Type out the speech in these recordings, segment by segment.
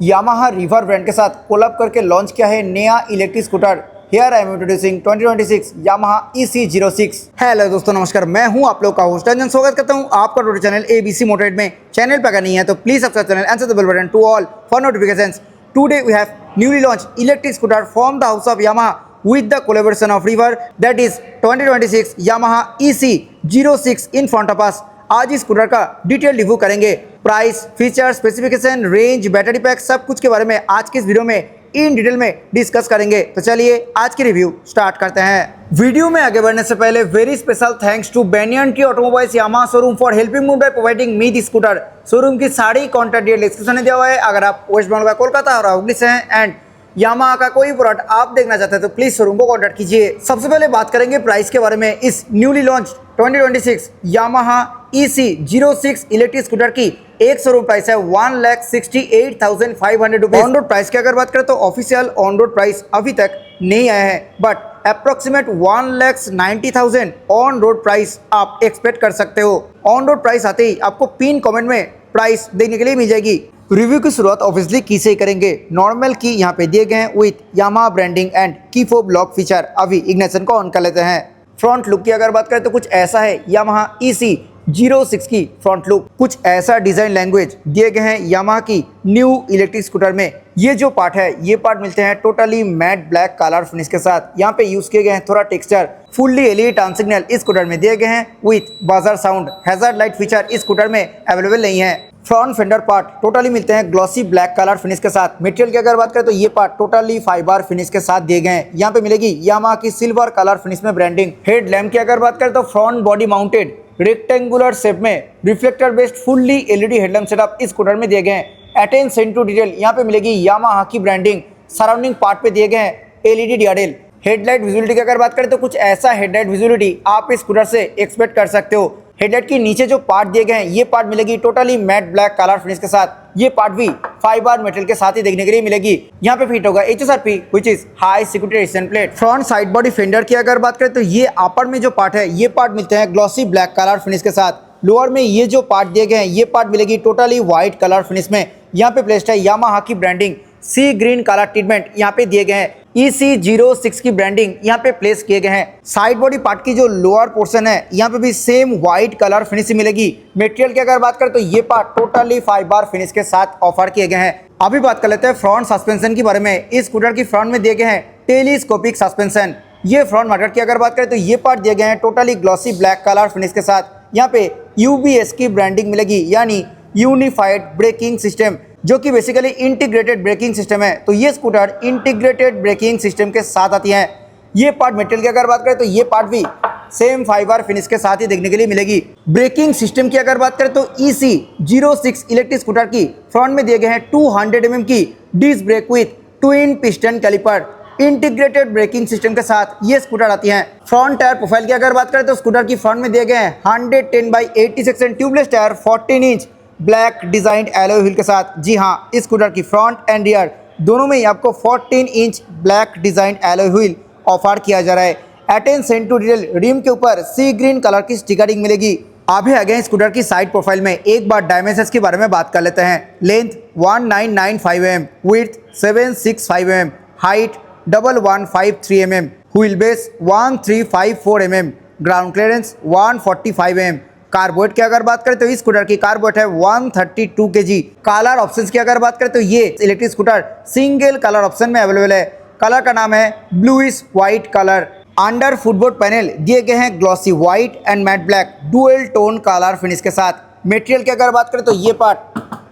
Yamaha river brand के साथ collab करके लॉन्च किया है नया electric scooter. Here I am introducing 2026 Yamaha EC06। Hello दोस्तों, नमस्कार। मैं हूं आप लोग का होस्ट रंजन। स्वागत करता हूं आपका टोटल चैनल ABC मोटरेड में। चैनल पर अगर नहीं है तो please subscribe channel and the bell button to all for notifications. Today we have newly launch electric scooter from the house of Yamaha with the collaboration of River, that is 2026 Yamaha EC06 in front of us। आज इस scooter का detail review करेंगे। Price, feature, specification, range, battery pack, सब कुछ के बारे में आज की इस वीडियो में इन डिटेल में डिस्कस करेंगे। तो चलिए आज की रिव्यू स्टार्ट करते हैं। वीडियो में आगे बढ़ने से पहले very special thanks to Banyan Tree Automobiles Yamaha showroom for helping me by providing me this scooter. Showroom की सारी कॉन्टैक्ट डिटेल डिस्क्रिप्शन में दिया हुआ है। अगर आप वेस्ट बंगाल का कोलकाता और हुगली से हैं एंड यामाहा का कोई प्रोडक्ट आप देखना चाहते हैं तो प्लीज शोरूम को कांटेक्ट कीजिए। सबसे पहले बात करेंगे प्राइस के बारे में। इस newly launch 2026 Yamaha EC06 electric scooter की एक शोरूम प्राइस है 1,68,500 रुपीज। ऑन रोड प्राइस की अगर बात करें तो ऑफिशियल ऑन रोड प्राइस अभी तक नहीं आया है, but approximate 1,90,000 on road price आप एक्सपेक्ट कर सकते हो। ऑन रोड प्राइस आते ही आपको पिन कमेंट में प्राइस देखने के लिए मिल जाएगी। रिव्यू की शुरुआत ऑब्वियसली की से ही करेंगे। नॉर्मल की यहाँ पे दिए गए हैं विथ यामाहा ब्रांडिंग एंड की फोब लॉक फीचर। अभी इग्निशन को ऑन कर लेते हैं। फ्रंट लुक की अगर बात करें तो कुछ ऐसा है यामाहा EC06 की फ्रंट लुक। कुछ ऐसा डिजाइन लैंग्वेज दिए गए हैं यामाहा की न्यू इलेक्ट्रिक स्कूटर में। ये जो पार्ट है ये पार्ट मिलते हैं totally mat black colour finish के साथ। यहाँ पे यूज किए गए हैं थोड़ा texture. Fully LED turn signal इस स्कूटर में दिए गए हैं with buzzer sound. Hazard light feature इस स्कूटर में अवेलेबल नहीं है। फ्रंट फेंडर पार्ट टोटली मिलते हैं ग्लॉसी ब्लैक कलर फिनिश के साथ। मटेरियल की अगर बात करें तो ये पार्ट टोटली फाइबर फिनिश के साथ दिए गए हैं। यहाँ पे मिलेगी यामाहा की सिल्वर कलर फिनिश में ब्रांडिंग। हेड लैम्प की अगर बात करें तो front body mounted rectangular shape में reflector based fully LED headlamp setup इस स्कूटर में दिए गए हैं। अटेंशन टू डिटेल यहाँ पे मिलेगी यामाहा की ब्रांडिंग। सराउंडिंग पार्ट पे दिए गए हैं LED DRL। हेडलाइट विजुअलिटी की अगर बात करें तो कुछ ऐसा हेडलाइट विजुअलिटी आप इस स्कूटर से एक्सपेक्ट कर सकते हो। हेडलाइट के नीचे जो पार्ट दिए गए हैं ये पार्ट मिलेगी totally mat black colour finish के साथ। ये पार्ट भी फाइबर मेटल के साथ ही देखने के लिए मिलेगी। यहाँ पे फिट होगा HSRP which is high security resistant plate. Front side body fender की अगर बात करें तो ये अपर में जो पार्ट है ये पार्ट मिलते हैं ग्लॉसी ब्लैक कलर फिनिश के साथ। लोअर में ये जो पार्ट दिए गए हैं ये पार्ट मिलेगी टोटली व्हाइट कलर फिनिश में। यहाँ पे प्लेस्ड है यामाहा की ब्रांडिंग। सी ग्रीन कलर ट्रीटमेंट यहाँ पे दिए गए हैं। EC06 की ब्रांडिंग यहाँ पे प्लेस किए गए हैं। साइड बॉडी पार्ट की जो लोअर पोर्शन है यहाँ पे भी सेम व्हाइट कलर फिनिश मिलेगी। मटेरियल की अगर बात करें तो ये पार्ट टोटली फाइबर फिनिश के साथ ऑफर किए गए हैं। अभी बात कर लेते हैं फ्रंट सस्पेंशन के बारे में। इस स्कूटर की फ्रंट में दिए गए हैं टेलीस्कोपिक सस्पेंशन। ये फ्रंट मटर की अगर बात करें तो ये पार्ट दिए गए हैं totally glossy black colour finish के साथ। यहाँ पे UBS की ब्रांडिंग मिलेगी यानी यूनिफाइड ब्रेकिंग सिस्टम, जो कि बेसिकली इंटीग्रेटेड ब्रेकिंग सिस्टम है। तो ये स्कूटर इंटीग्रेटेड ब्रेकिंग सिस्टम के साथ आती है। ये पार्ट मटेरियल की अगर बात करें तो ये पार्ट भी सेम फाइबर फिनिश के साथ ही देखने के लिए मिलेगी। ब्रेकिंग सिस्टम की अगर बात करें तो EC06 इलेक्ट्रिक स्कूटर की फ्रंट में दिए गए हैं 200 mm की disc brake with twin piston caliper. Integrated braking system के साथ ये स्कूटर आती है। फ्रंट टायर प्रोफाइल की अगर बात करें तो स्कूटर की फ्रंट में दिए गए हैं 110/80 section tubeless tyre 14 inch black designed alloy wheel के साथ। जी हाँ, इस स्कूटर की फ्रंट एंड रियर दोनों में ही आपको 14 inch black designed alloy wheel offer किया जा रहा है। अटेंशन टू डिटेल रिम के ऊपर सी ग्रीन कलर की स्टिकरिंग मिलेगी। अभी आ गए स्कूटर की साइड प्रोफाइल में। एक बार डायमेंशंस के बारे में बात कर लेते हैं। Length 1995 mm, width 765 mm, height 1153 mm, wheel base 1354 mm, ground clearance 145 mm। कार्बोरेट की अगर बात करें तो इस स्कूटर की कार्बोरेट है 132 kg। कलर ऑप्शंस की अगर बात करें तो ये electric scooter single colour option में अवेलेबल है। कलर का नाम है bluish white colour. Under footboard panel दिए गए हैं glossy white and matte black dual tone colour finish के साथ। मटेरियल की अगर बात करें तो ये पार्ट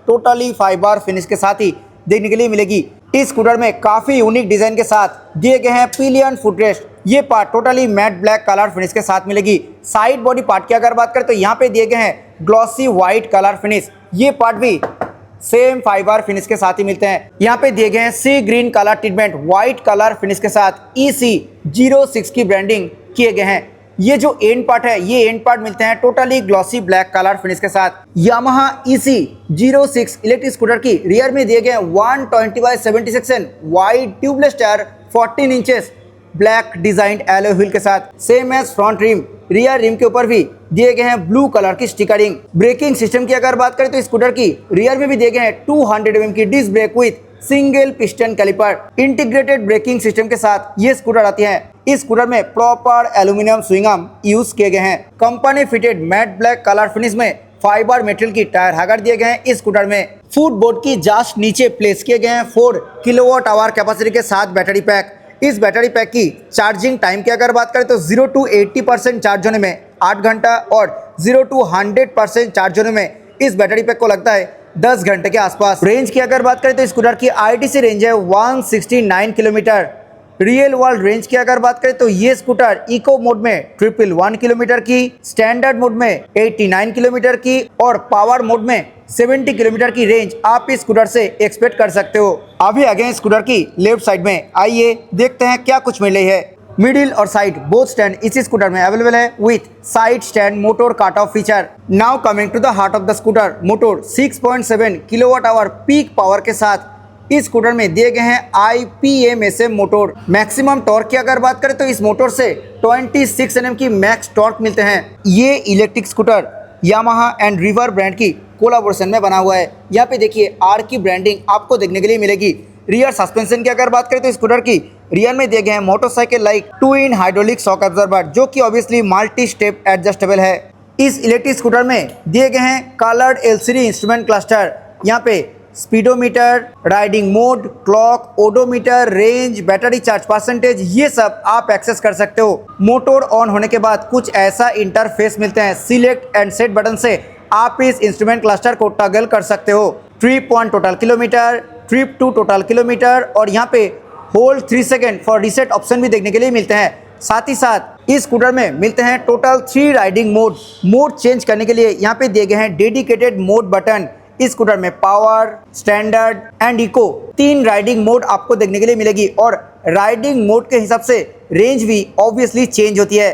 टोटली फाइबर फिनिश के साथ ही देखने के लिए मिलेगी। इस स्कूटर में काफी यूनिक डिजाइन के साथ दिए गए हैं पिलियन फुटरेस्ट। ये part totally mat black colour finish के साथ मिलेगी। साइड बॉडी पार्ट की अगर बात करें तो यहाँ पे दिए गए हैं ग्लॉसी व्हाइट कलर फिनिश। ये पार्ट भी सेम फाइबर फिनिश के साथ ही मिलते हैं। यहाँ पे दिए गए हैं sea green colour treatment white colour finish के साथ। EC06 की ब्रांडिंग किए गए हैं। ये जो एंड पार्ट है ये एंड पार्ट मिलते हैं totally glossy black colour finish के साथ। यामाहा EC06 इलेक्ट्रिक स्कूटर की रियर में दिए गए 120/70 section wide tubeless tyre 14 inches black designed alloy wheel के साथ। Same as front rim, rear rim के ऊपर भी दिए गए हैं ब्लू कलर की स्टिकरिंग। ब्रेकिंग सिस्टम की अगर बात करें तो स्कूटर की रियर में भी दिए गए हैं 200 mm की disc brake with single piston caliper. Integrated braking system के साथ ये स्कूटर आती है। इस स्कूटर में proper aluminium swing arm use किए गए हैं। Company fitted matte black colour finish में फाइबर मेटेरियल की टायर हैगर दिए गए हैं। इस स्कूटर में फुटबोर्ड की जस्ट नीचे प्लेस किए गए हैं 4 किलोवाट आवर कैपेसिटी के साथ बैटरी पैक। इस बैटरी पैक की चार्जिंग टाइम की अगर बात करें तो 0 to 80% चार्ज होने में 8 घंटा और 0 to 100% चार्ज होने में इस बैटरी पैक को लगता है 10 घंटे के आसपास। रेंज की अगर बात करें तो स्कूटर की ITC रेंज है 169 किलोमीटर। रियल वर्ल्ड रेंज की अगर बात करें तो ये स्कूटर इको मोड में 111 किलोमीटर की, स्टैंडर्ड मोड में 89 किलोमीटर की और पावर मोड में 70 किलोमीटर की रेंज आप इस स्कूटर से एक्सपेक्ट कर सकते हो। अभी आगे हैं स्कूटर की लेफ्ट साइड में, आइए देखते हैं क्या कुछ मिल रही है। मिडिल और साइड बोथ स्टैंड इसी स्कूटर में अवेलेबल है with side stand motor cut off feature. Now coming to the heart of the scooter, motor 6.7 kilowatt hour peak power के साथ इस स्कूटर में दिए गए हैं IPMSM मोटर। मैक्सिमम टॉर्क की अगर बात करें तो इस मोटर से 26 Nm की मैक्स टॉर्क मिलते हैं। ये electric scooter Yamaha and river brand की कोलाबोरेशन में बना हुआ है। यहाँ पे देखिए R की ब्रांडिंग आपको देखने के लिए मिलेगी। रियर सस्पेंशन की अगर बात करें तो स्कूटर की रियर में दिए गए हैं motorcycle like 2-in hydraulic shock absorber, जो कि ऑब्वियसली मल्टी स्टेप एडजस्टेबल है। इस इलेक्ट्रिक स्कूटर में दिए गए हैं कलर्ड LCD इंस्ट्रूमेंट क्लस्टर। यहाँ पे speedometer, riding mode, clock, odometer, range, battery charge percentage, ये सब आप एक्सेस कर सकते हो। मोटर ऑन होने के बाद कुछ ऐसा इंटरफेस मिलते हैं। सिलेक्ट एंड सेट बटन से आप इस इंस्ट्रूमेंट क्लस्टर को टगल कर सकते हो। Trip 1 total kilometre, trip 2 total kilometre और यहाँ पे hold 3 second for reset option भी देखने के लिए मिलते हैं। साथ ही साथ इस स्कूटर में मिलते हैं टोटल 3 राइडिंग मोड चेंज करने के लिए यहाँ पे दिए गए हैं डेडिकेटेड मोड बटन। इस स्कूटर में power, standard and eco 3 riding mode आपको देखने के लिए मिलेगी और राइडिंग मोड के हिसाब से रेंज भी ऑब्वियसली चेंज होती है।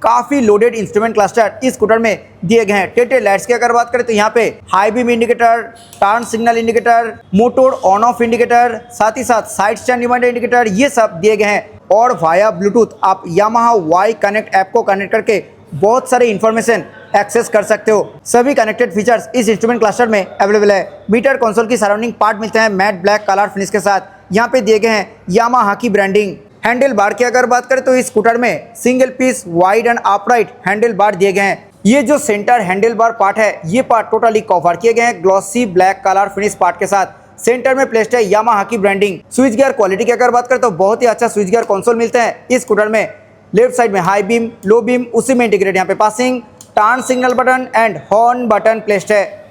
काफी लोडेड इंस्ट्रूमेंट क्लस्टर इस स्कूटर में दिए गए हैं। टेल लाइट्स की अगर बात करें तो यहाँ पे high beam indicator, turn signal indicator, motor on off indicator, साथ ही साथ साइड स्टैंड रिमाइंडर इंडिकेटर, ये सब दिए गए हैं। और वाया ब्लूटूथ आप यामाहा वाई कनेक्ट ऐप को कनेक्ट करके बहुत सारे इंफॉर्मेशन एक्सेस कर सकते हो। सभी कनेक्टेड फीचर्स इस इंस्ट्रूमेंट क्लस्टर में अवेलेबल है। मीटर कंसोल की सराउंडिंग पार्ट मिलते हैं मैट ब्लैक कलर फिनिश के साथ। यहाँ पे दिए गए हैं यामाहा की ब्रांडिंग। हैंडल बार की अगर बात करें तो इस स्कूटर में single piece wide and upright handlebar दिए गए हैं। ये जो सेंटर हैंडल बार पार्ट है ये पार्ट टोटली कवर किए गए हैं glossy black colour finish part के साथ। सेंटर में प्लेस्ड है यामाहा की ब्रांडिंग। स्विच गियर क्वालिटी की अगर बात करें तो बहुत ही अच्छा स्विच गियर कंसोल मिलते हैं इस स्कूटर में। लेफ्ट साइड में हाई बीम, लो बीम, उसी में इंटीग्रेट यहाँ पे passing, turn signal button and horn button placed है।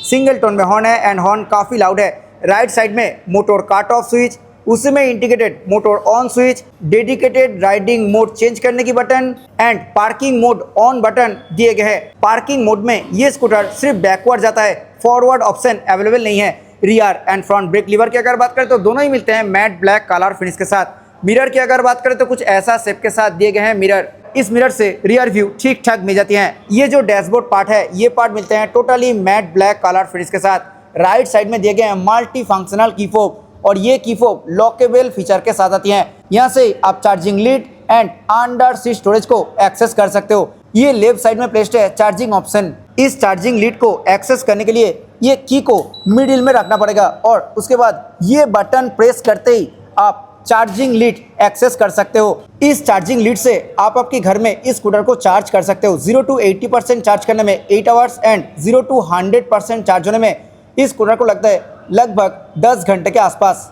सिंगल टोन में हॉर्न है एंड हॉर्न काफी लाउड है। राइट साइड में मोटर कट ऑफ स्विच, उसी में integrated motor on switch, dedicated riding mode change करने की button and parking mode on button दिए गए हैं। पार्किंग मोड में ये स्कूटर सिर्फ बैकवर्ड जाता है, फॉरवर्ड ऑप्शन अवेलेबल नहीं है। Rear and front brake lever की अगर बात करें तो दोनों ही मिलते हैं मैट ब्लैक कलर फिनिश के साथ। मिरर की अगर बात करें तो कुछ ऐसा शेप के साथ दिए गए हैं मिरर। इस मिरर से रियर व्यू ठीक ठाक मिल जाती है। ये जो डैशबोर्ड पार्ट है ये पार्ट मिलते हैं totally mat black colour finish के साथ। राइट साइड में दिए गए हैं मल्टी फंक्शनल की फोब और ये की फोब लॉकेबल फीचर के साथ आती हैं। यहाँ से आप charging lead and under seat storage को एक्सेस कर सकते हो। ये लेफ्ट साइड में प्लेस्ड है चार्जिंग ऑप्शन। इस चार्जिंग लीड को एक्सेस करने के लिए ये की को मिडिल में रखना पड़ेगा और उसके बाद ये बटन प्रेस करते ही आप चार्जिंग लीड एक्सेस कर सकते हो। इस चार्जिंग लीड से आप आपके घर में इस स्कूटर को चार्ज कर सकते हो। 0 to 80% चार्ज करने में 8 आवर्स एंड 0 to 100% चार्ज होने में इस स्कूटर को लगता है लगभग 10 घंटे के आसपास।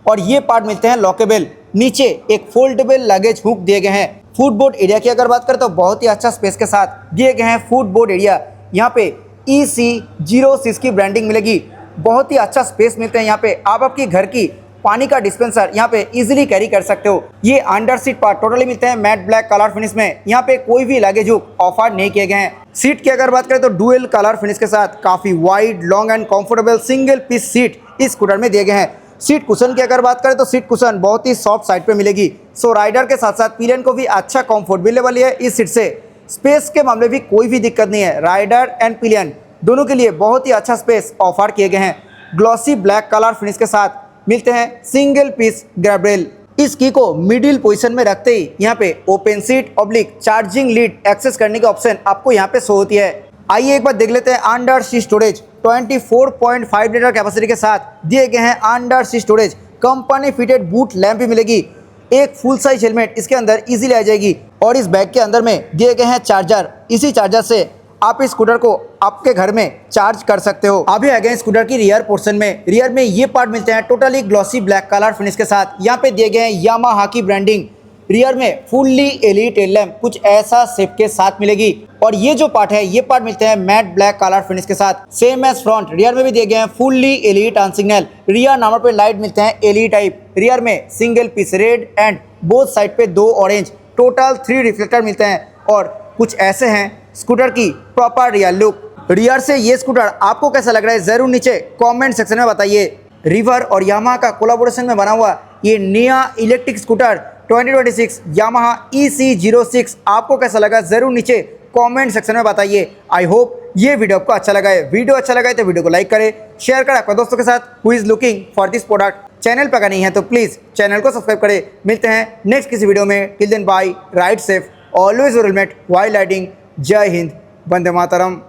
और ये पार्ट मिलते हैं लॉकेबल। नीचे एक फोल्डेबल लगेज हुक दिए गए हैं। फुटबोर्ड एरिया की अगर बात करें तो बहुत ही अच्छा स्पेस के साथ दिए गए हैं फुटबोर्ड एरिया। यहाँ पे EC06 की ब्रांडिंग मिलेगी। बहुत ही अच्छा स्पेस मिलते हैं यहाँ पे। आप आपकी घर की पानी का डिस्पेंसर यहाँ पे इजीली कैरी कर सकते हो। ये अंडर सीट पार्ट टोटली मिलते हैं मैट ब्लैक कलर फिनिश में। यहाँ पे कोई भी लगेज हुक ऑफर नहीं किए गए हैं। सीट की अगर बात करें तो डुअल कलर फिनिश के साथ काफी wide, long and comfortable single piece seat इस स्कूटर में दिए गए हैं। सीट कुशन की अगर बात करें तो सीट कुशन बहुत ही सॉफ्ट साइड पे मिलेगी। सो राइडर के साथ साथ पिलियन को भी अच्छा कंफर्ट मिलने है इस सीट से। स्पेस के मामले भी कोई भी दिक्कत नहीं है। राइडर एंड पिलियन दोनों के लिए बहुत ही अच्छा स्पेस ऑफर किए गए हैं। ग्लॉसी ब्लैक कलर फिनिश के साथ मिलते हैं सिंगल पीस ग्रैब रेल। इस की को मिडिल पोजीशन में रखते ही यहाँ पे open seat oblique charging lead access करने की ऑप्शन आपको यहाँ पे शो होती है। आइए एक बार देख लेते हैं under seat storage. 24.5 litre capacity के साथ दिए गए हैं under seat storage. Company fitted boot lamp भी मिलेगी। एक फुल साइज हेलमेट इसके अंदर इजीली आ जाएगी और इस बैग के अंदर में दिए गए हैं चार्जर। इसी चार्जर से आप इस स्कूटर को आपके घर में चार्ज कर सकते हो। अभी आ गए स्कूटर की रियर पोर्शन में। रियर में ये पार्ट मिलते हैं totally glossy black colour finish के साथ। यहाँ पे दिए गए हैं यामाहा की ब्रांडिंग। रियर में फुल्ली एलईडी टेल लैंप कुछ ऐसा शेप के साथ मिलेगी और ये जो पार्ट है ये पार्ट मिलते हैं मैट ब्लैक कलर फिनिश के साथ। सेम एज फ्रंट, रियर में भी दिए गए हैं fully LED turn signal. Rear number पे लाइट मिलते हैं एलईडी टाइप। रियर में single piece red and both side पे 2 ऑरेंज, टोटल 3 रिफ्लेक्टर मिलते हैं और कुछ ऐसे हैं स्कूटर की प्रॉपर रियर लुक। रियर से ये स्कूटर आपको कैसा लग रहा है जरूर नीचे कमेंट सेक्शन में बताइए। रिवर और यामाहा का कोलैबोरेशन में बना हुआ ये नया इलेक्ट्रिक स्कूटर 2026 यामाहा EC06 आपको कैसा लगा जरूर नीचे कमेंट सेक्शन में बताइए। आई होप ये वीडियो आपको अच्छा लगा है। वीडियो अच्छा लगा है तो वीडियो को लाइक करें, शेयर करें अपने दोस्तों के साथ who is looking for this product. Channel पर अगर नहीं है तो प्लीज़ चैनल को सब्सक्राइब करें। मिलते हैं नेक्स्ट किसी वीडियो में। Till then bye, ride safe, always helmet, while riding. जय हिंद, वंदे मातरम।